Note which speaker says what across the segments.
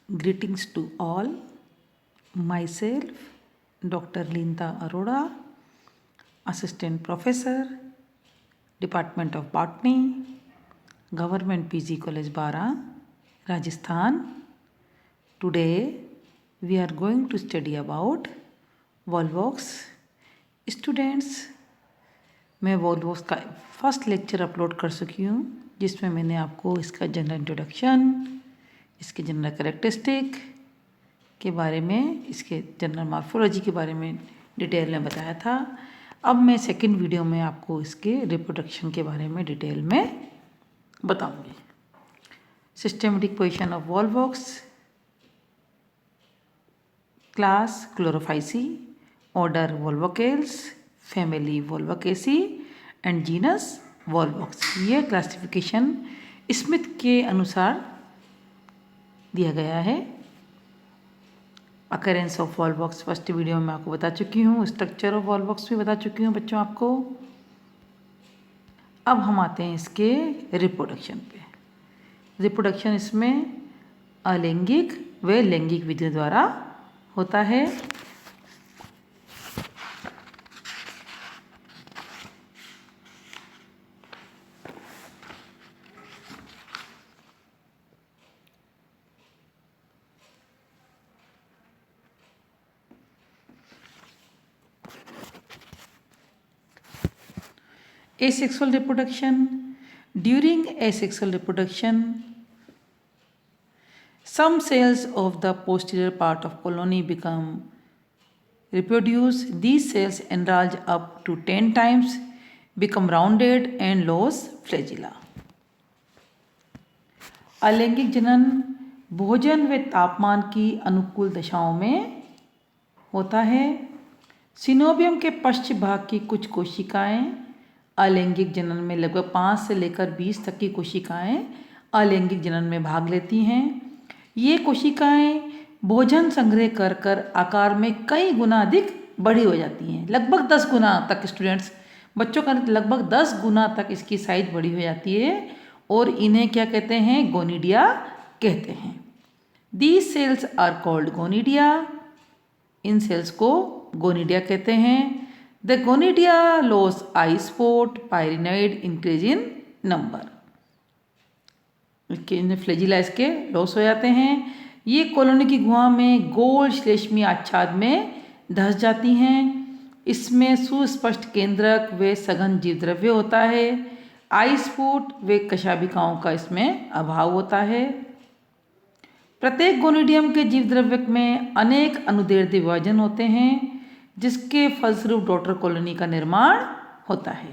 Speaker 1: Greetings to all. Myself, Dr. Linda Arora, Assistant Professor, Department of Botany, Government PG College Bara, Rajasthan. Today we are going to study about Volvox. Students, मैं Volvox का first lecture upload कर चुकी हूँ जिसमें मैंने आपको इसका general introduction, इसके जनरल कैरेक्टरिस्टिक के बारे में, इसके जनरल मॉर्फोलॉजी के बारे में डिटेल में बताया था। अब मैं सेकंड वीडियो में आपको इसके रिप्रोडक्शन के बारे में डिटेल में बताऊंगी। Systematic position of Volvox, class Chlorophyceae, order Volvocales, family Volvocaceae and genus Volvox. ये क्लासिफिकेशन स्मिथ के अनुसार दिया गया है। Occurrence of Volvox first video में आपको बता चुकी हूँ, स्ट्रक्चर ऑफ वॉल्वॉक्स भी बता चुकी हूँ बच्चों आपको। अब हम आते हैं इसके रिप्रोडक्शन पे। रिप्रोडक्शन इसमें अलैंगिक व लैंगिक विधि द्वारा होता है। Asexual reproduction. During asexual reproduction, some cells of the posterior part of colony become reproduce. These cells enlarge up to 10 times, become rounded and lose flagella. अलैंगिक जनन भोजन व तापमान की अनुकूल दशाओं में होता है। सिनोबियम के पश्च भाग की कुछ कोशिकाएं अलैंगिक जनन में लगभग 5 से लेकर 20 तक की कोशिकाएं अलैंगिक जनन में भाग लेती हैं। ये कोशिकाएं भोजन संग्रह कर कर आकार में कई गुना अधिक बड़ी हो जाती हैं। लगभग 10 गुना तक स्टूडेंट्स, बच्चों का लगभग 10 गुना तक इसकी साइज बड़ी हो जाती है और इन्हें क्या कहते हैं? गोनिडिया कहते हैं। These cells are called gonidia. इन सेल्स को गोनिडिया कहते हैं। The gonidia lose eye spot, pyrimid increase in number. इसके फ्लैजिला इसके लॉस हो जाते हैं। ये कॉलोनी की गुहा में गोल श्लेष्मीय आच्छाद में धंस जाती हैं। इसमें सुस्पष्ट केंद्रक व सघन जीवद्रव्य होता है। आई स्पॉट व कशाभिकाओं का इसमें अभाव होता है। प्रत्येक गोनिडियम के जीवद्रव्य में अनेक अनुदैर्ध्य विभाजन होते हैं जिसके फलस्वरूप डॉटर कॉलोनी का निर्माण होता है।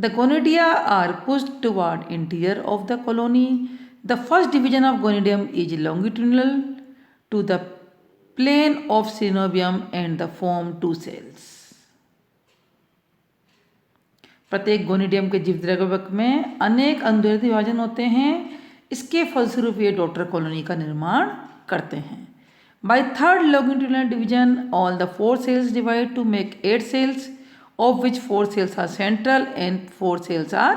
Speaker 1: The gonidia are pushed toward interior of the colony. The first division of gonidium is longitudinal to the plane of synovium and the form two cells. प्रत्येक गोनिडियम के जीवद्रव्य में अनेक अनुदैर्ध्य विभाजन होते हैं। इसके फलस्वरूप ये डॉटर कॉलोनी का निर्माण करते हैं। By third longitudinal division all the 4 cells divide to make 8 cells of which 4 cells are central and 4 cells are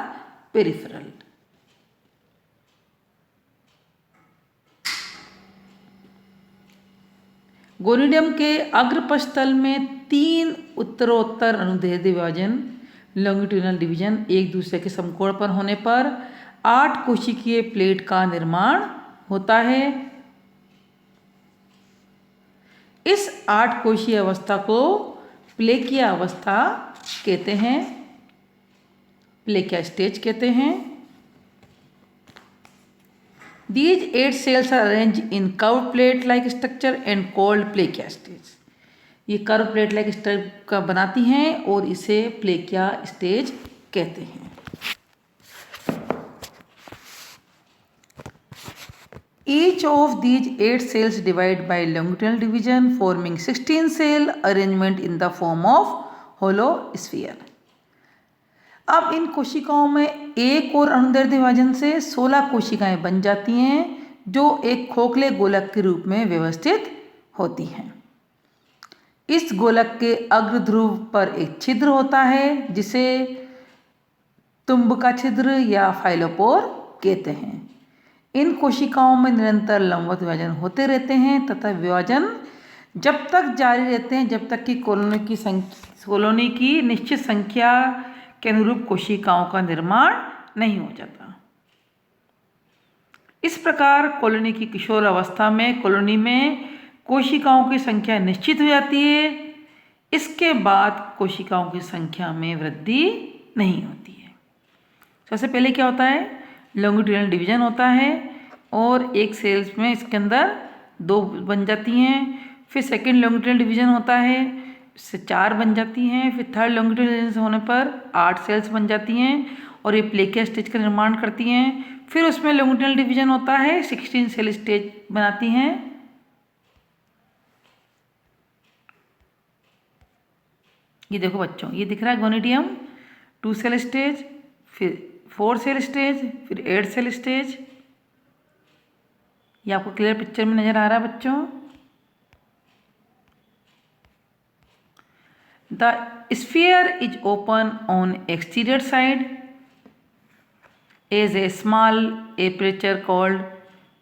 Speaker 1: peripheral. Gonidium के अग्रपस्थल में 3 उत्तरोत्तर अनुदैर्ध्य विभाजन लॉन्गिट्यूडिनल डिवीजन एक दूसरे के समकोण पर होने पर 8 कोशिकीय प्लेट का निर्माण होता है। इस 8 कोशीय अवस्था को प्लेकिया अवस्था कहते हैं, प्लेकिया स्टेज कहते हैं। These 8 cells are arranged in curved plate like structure and called plakea stage. ये कर्व प्लेट लाइक स्ट्रक्चर का बनाती हैं और इसे प्लेकिया स्टेज कहते हैं। Each of these 8 cells divide by longitudinal division forming 16 cell arrangement in the form of hollow sphere. अब इन कोशिकाओं में एक और अनुदैर्ध्य विभाजन से 16 कोशिकाएं बन जाती हैं जो एक खोखले गोलक के रूप में व्यवस्थित होती हैं। इस गोलक के अग्र ध्रुव पर एक छिद्र होता है जिसे तुम्ब का छिद्र या फाइलोपोर कहते हैं। इन कोशिकाओं में निरंतर लंबवत विभाजन होते रहते हैं तथा विभाजन जब तक जारी रहते हैं जब तक कि कॉलोनी की निश्चित संख्या के अनुरूप कोशिकाओं का निर्माण नहीं हो जाता। इस प्रकार कॉलोनी की किशोर अवस्था में कॉलोनी में कोशिकाओं की संख्या निश्चित हो जाती है। इसके बाद कोशिकाओं की संख्या में वृद्धि नहीं होती है। सबसे पहले क्या होता है, लॉन्गिट्यूडिनल डिवीजन होता है और एक सेल्स में इसके अंदर 2 बन जाती हैं। फिर सेकेंड लॉन्गिट्यूडिनल डिवीजन होता है, इससे 4 बन जाती हैं। फिर थर्ड लॉन्गिट्यूडिनल डिवीजन होने पर 8 सेल्स बन जाती हैं और ये प्लेकिया स्टेज का निर्माण करती हैं। फिर उसमें लॉन्गिट्यूडिनल डिवीजन होता है, 16 सेल स्टेज बनाती हैं। ये देखो बच्चों, ये दिख रहा है गोनिडियम, 2 सेल स्टेज, फिर 4 सेल स्टेज, फिर 8 सेल स्टेज। ये आपको क्लियर पिक्चर में नजर आ रहा है बच्चों। The sphere is open on exterior side is a small aperture called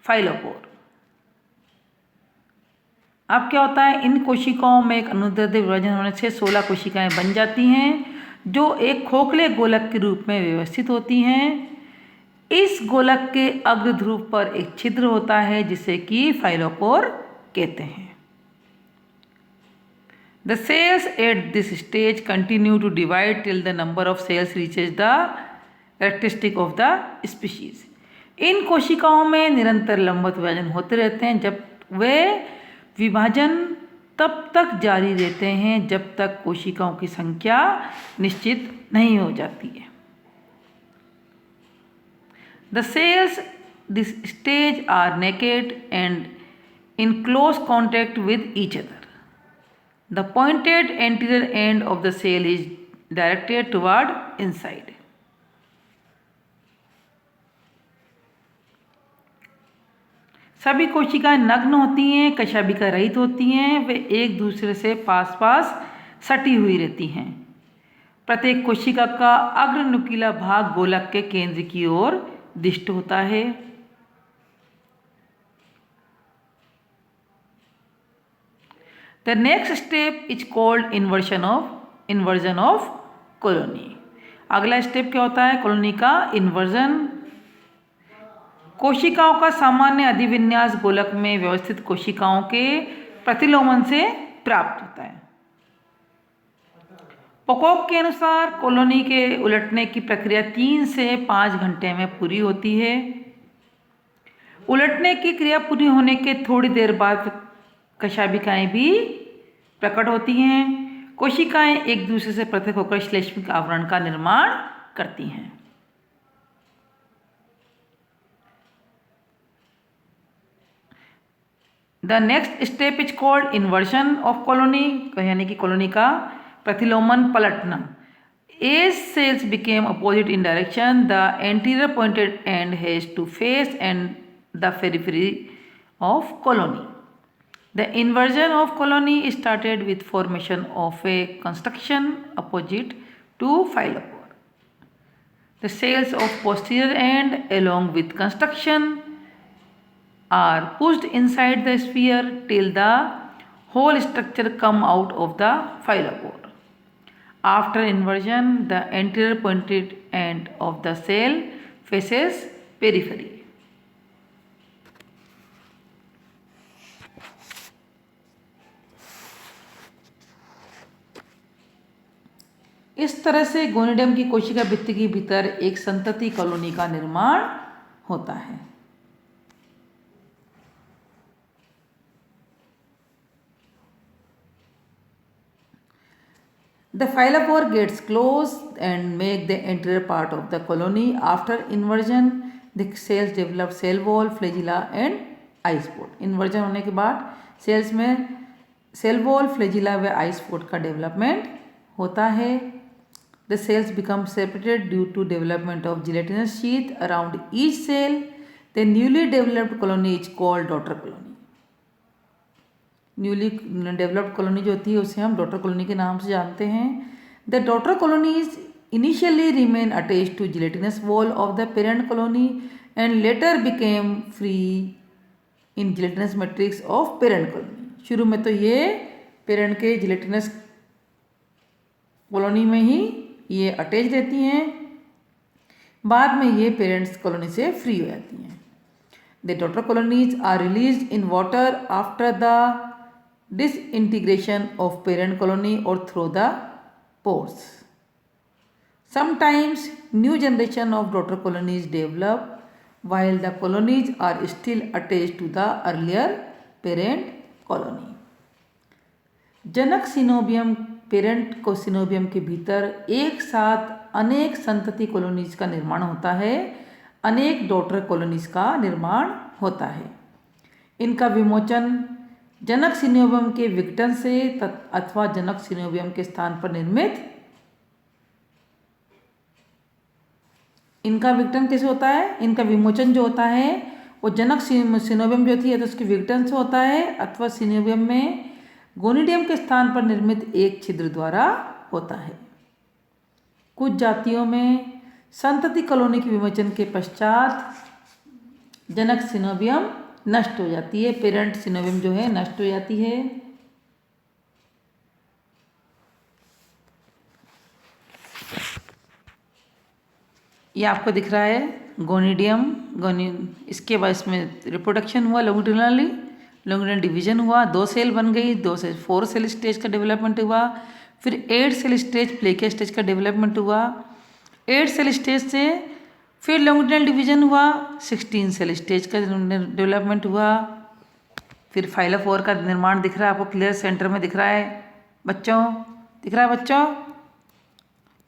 Speaker 1: फाइलोपोर। अब क्या होता है, इन कोशिकाओं में एक अनुदैर्ध्य विभाजन होने से 16 कोशिकाएं बन जाती हैं जो एक खोखले गोलक के रूप में व्यवस्थित होती हैं। इस गोलक के अग्र ध्रुव पर एक छिद्र होता है जिसे कि फाइलोपोर कहते हैं। The cells at this stage continue to divide till the number of cells reaches the characteristic of the species. इन कोशिकाओं में निरंतर लंबवत विभाजन होते रहते हैं जब वे विभाजन तब तक जारी रहते हैं जब तक कोशिकाओं की संख्या निश्चित नहीं हो जाती है। The cells this stage are naked and in close contact with each other. The pointed anterior end of the cell is directed toward inside. सभी कोशिकाएं नग्न होती हैं, कशाभिका रहित होती हैं, वे एक दूसरे से पास पास सटी हुई रहती हैं। प्रत्येक कोशिका का अग्र नुकीला भाग गोलक के केंद्र की ओर दिष्ट होता है। The next step is called inversion of colony. अगला स्टेप क्या होता है, कॉलोनी का इन्वर्जन। कोशिकाओं का सामान्य अधिविन्यास गोलक में व्यवस्थित कोशिकाओं के प्रतिलोमन से प्राप्त होता है। पोकोक के अनुसार कॉलोनी के उलटने की प्रक्रिया 3 से 5 घंटे में पूरी होती है। उलटने की क्रिया पूरी होने के थोड़ी देर बाद कशाभिकाएं भी प्रकट होती हैं। कोशिकाएं एक दूसरे से पृथक होकर श्लेष्मिक आवरण का निर्माण करती हैं। The next step is called inversion of colony, यानी कि कॉलोनी का प्रतिलोमन पलटना। As cells became opposite in direction the anterior pointed end has to face and the periphery of colony. The inversion of colony started with formation of a construction opposite to phialopore. The cells of posterior end along with construction are pushed inside the sphere till the whole structure come out of the phylopore. After inversion, the anterior pointed end of the cell faces periphery. इस तरह से गोनिडियम की कोशिका भित्ति के भीतर एक संतति कॉलोनी का निर्माण होता है। The phylopore gets closed and make the anterior part of the colony. After inversion, the cells develop cell wall, flagella and eye spot. Inversion होने के बाद सेल्स में सेल वॉल, फ्लैजिला व आई स्पॉट का डेवलपमेंट होता है। The cells become separated due to development of gelatinous sheath around each cell. The newly developed colony is called daughter colony. Newly developed colony जो होती है उसे हम डॉटर कॉलोनी के नाम से जानते हैं। The daughter colony is initially remain attached to gelatinous wall of the parent colony and later became free in gelatinous matrix of parent colony। शुरू में तो ये पेरेंट के जिलेटिनस कॉलोनी में ही ये अटैच रहती हैं, बाद में ये पेरेंट्स कॉलोनी से फ्री हो जाती हैं। The daughter colonies are release in water after the disintegration of parent colony or through the pores. Sometimes new generation of daughter colonies develop while the colonies are still attached to the earlier parent colony. Janak coenobium parent को coenobium के भीतर एक साथ अनेक संतति colonies का निर्माण होता है, अनेक डॉटर कॉलोनीज का निर्माण होता है। इनका विमोचन जनक सिनोबियम के विघटन से अथवा जनक सिनोबियम के स्थान पर निर्मित, इनका विघटन कैसे होता है, इनका विमोचन जो होता है वो जनक सिनोबियम जो थी है तो उसके विघटन से होता है अथवा सिनोबियम में गोनिडियम के स्थान पर निर्मित एक छिद्र द्वारा होता है। कुछ जातियों में संतति कॉलोनी के विमोचन के पश्चात जनक सिनोबियम नष्ट हो जाती है, पेरेंट सिनोबियम जो है नष्ट हो जाती है। ये आपको दिख रहा है गोनिडियम, इसके बाद इसमें रिप्रोडक्शन हुआ लॉन्गिट्यूडिनली, लॉन्गिट्यूडिनल डिवीजन हुआ, 2 सेल बन गई, 2 से 4 सेल स्टेज का डेवलपमेंट हुआ, फिर 8 सेल स्टेज प्लेकिया स्टेज का डेवलपमेंट हुआ, 8 सेल स्टेज से फिर लॉन्गिट्यूडिनल डिवीजन हुआ, 16 सेल स्टेज का डेवलपमेंट हुआ, फिर फाइलोफोर का निर्माण दिख रहा है आपको क्लियर सेंटर में दिख रहा है बच्चों, दिख रहा है बच्चों।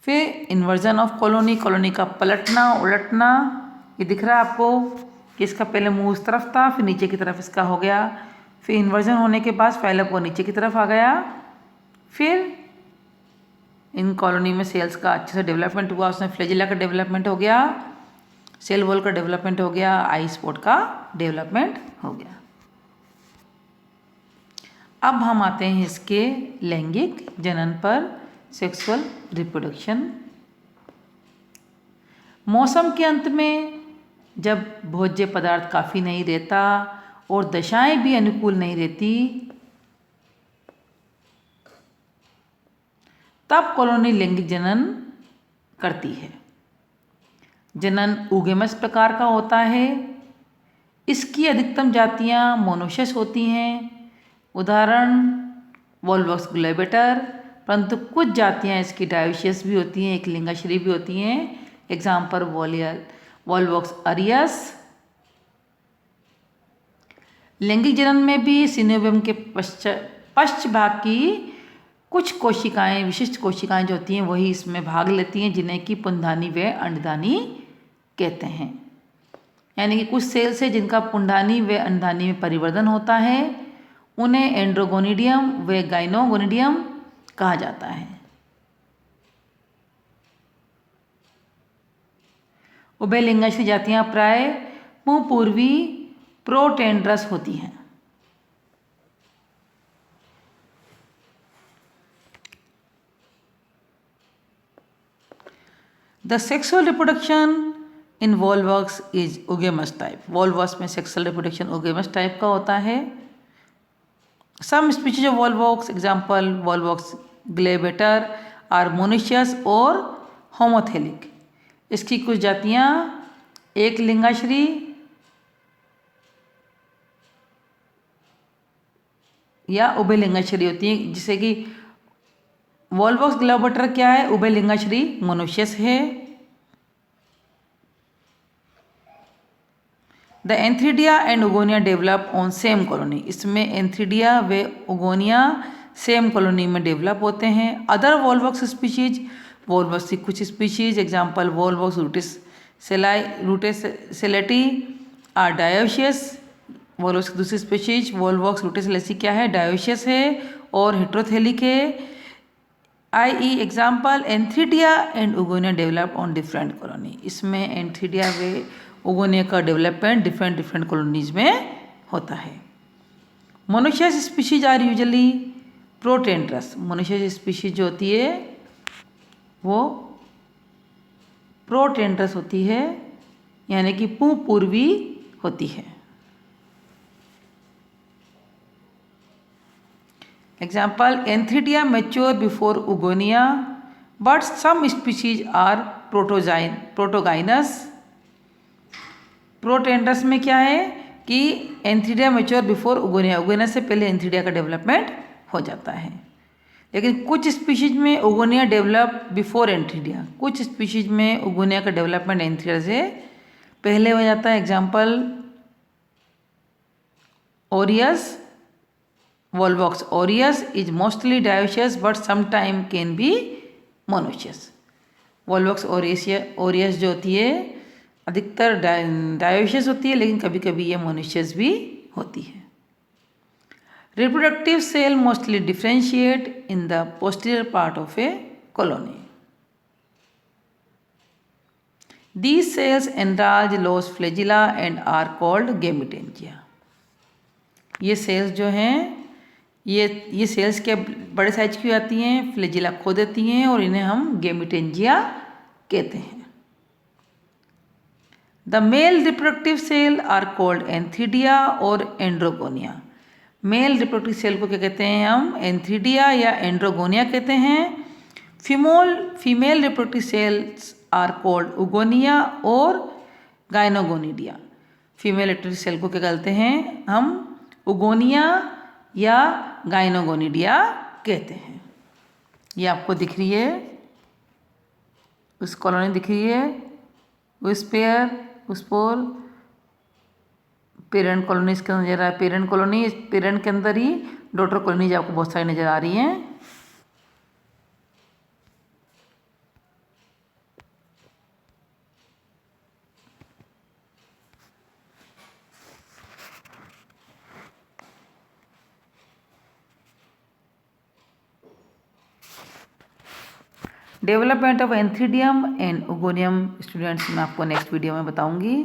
Speaker 1: फिर इन्वर्जन ऑफ कॉलोनी, कॉलोनी का पलटना उलटना, ये दिख रहा है आपको कि इसका पहले मुंह उस तरफ था फिर नीचे की तरफ इसका हो गया, फिर इन्वर्जन होने के बाद फाइलोफोर नीचे की तरफ आ गया, फिर इन कॉलोनी में सेल्स का अच्छे से डेवलपमेंट हुआ, उसमें फ्लैजिला का डेवलपमेंट हो गया, सेल वॉल का डेवलपमेंट हो गया, आई स्पॉट का डेवलपमेंट हो गया। अब हम आते हैं इसके लैंगिक जनन पर, सेक्सुअल रिप्रोडक्शन। मौसम के अंत में जब भोज्य पदार्थ काफ़ी नहीं रहता और दशाएं भी अनुकूल नहीं रहती, तब कॉलोनी लैंगिक जनन करती है। जनन ऊगेमस प्रकार का होता है। इसकी अधिकतम जातियां मोनोशस होती हैं, उदाहरण वोल्वॉक्स ग्लोबेटर, परंतु कुछ जातियां इसकी डायोशियस भी होती हैं, एक लिंगाश्री भी होती हैं, एग्जाम्पल वोल्वॉक्स अरियस। लैंगिक जनन में भी सिनोबियम के पश्च भाग की कुछ कोशिकाएं, विशिष्ट कोशिकाएं जो होती हैं वही इसमें भाग लेती हैं, जिन्हें कि पुंधानी व अंडधानी कहते हैं। यानी कि कुछ सेल्स है जिनका पुंधानी व अंडधानी में परिवर्तन होता है, उन्हें एंड्रोगोनिडियम व गाइनोगोनिडियम कहा जाता है। उभयलिंगाश्री जातियां प्राय मुंहपूर्वी प्रोटेंड्रस होती हैं। The sexual reproduction in Volvox is oogamous type. Volvox में सेक्सुअल रिप्रोडक्शन ओगेमस टाइप का होता है। Some species of Volvox, example Volvox globator, are monoecious और होमोथेलिक। इसकी कुछ जातियाँ एक लिंगाश्री या उभयलिंगाश्री होती हैं, जिसे कि वोल्वॉक्स ग्लोबेटर क्या है, उभयलिंगाश्री मोनोशियस है। The antheridia and oogonia develop on same colony. इसमें एंथ्रीडिया व ओगोनिया सेम कॉलोनी में डेवलप होते हैं। अदर वोल्वॉक्स स्पीशीज, वोल्वॉक्स की कुछ स्पीशीज, एग्जाम्पल वोल्वॉक्स रुटेसेलेटी आर डायोशियस। वोल्वॉक्स की दूसरी स्पीशीज वोल्वॉक्स रुटेसेलेसी क्या है, डायोशियस है और हेट्रोथेलिक है। i.e. Example antheridia and oogonia develop on different colony. इसमें एंथ्रीडिया व ओगोनिया का डेवलपमेंट डिफरेंट कॉलोनीज में होता है। Monoecious species are usually protandrous. Monoecious species जो होती है वो प्रोटेंड्रस होती है, यानी कि पूर्वी होती है। Example, antheridia mature before oogonia but some species are protogynous. Protandrous में क्या है कि antheridia mature before oogonia, oogonia से पहले एंथ्रीडिया का डेवलपमेंट हो जाता है। लेकिन कुछ स्पीशीज में उगोनिया डेवलप बिफोर एंथ्रीडिया, कुछ स्पीशीज में उगोनिया का डेवलपमेंट एंथ्रीडिया से पहले हो जाता है। Example, aureus, Volvox aureus is mostly dioecious but sometime can be monoecious. Volvox aureus जो होती है अधिकतर डायोशियस होती है, लेकिन कभी कभी ये मोनोशियस भी होती है। Reproductive cell mostly differentiate in the posterior part of a colony. These cells enlarge Los flagella and are called gametangia। ये सेल्स जो हैं ये सेल्स के बड़े साइज की आती हैं, फ्लैजिला खो देती हैं और इन्हें हम गेमिटेंजिया कहते हैं। The male reproductive cell are called antheridia और एंड्रोगोनिया। मेल रिप्रोडक्टिव सेल को क्या कहते हैं हम? एंथीडिया या एंड्रोगोनिया कहते हैं। Female reproductive cells are called oogonia और गाइनोगोनिडिया। फीमेल रिप्रोडक्टिव सेल को क्या कहते हैं हम? उगोनिया या गाइनोगोनिडिया कहते हैं। ये आपको दिख रही है, उस कॉलोनी दिख रही है, उस पेयर, उस पोल, पेरेंट कॉलोनी इसके अंदर नजर आ रहा है। पेरेंट कॉलोनी, इस पेरेंट के अंदर ही डॉटर कॉलोनीज आपको बहुत सारी नजर आ रही हैं। Development of antheridium and oogonium students मैं आपको नेक्स्ट वीडियो में बताऊंगी।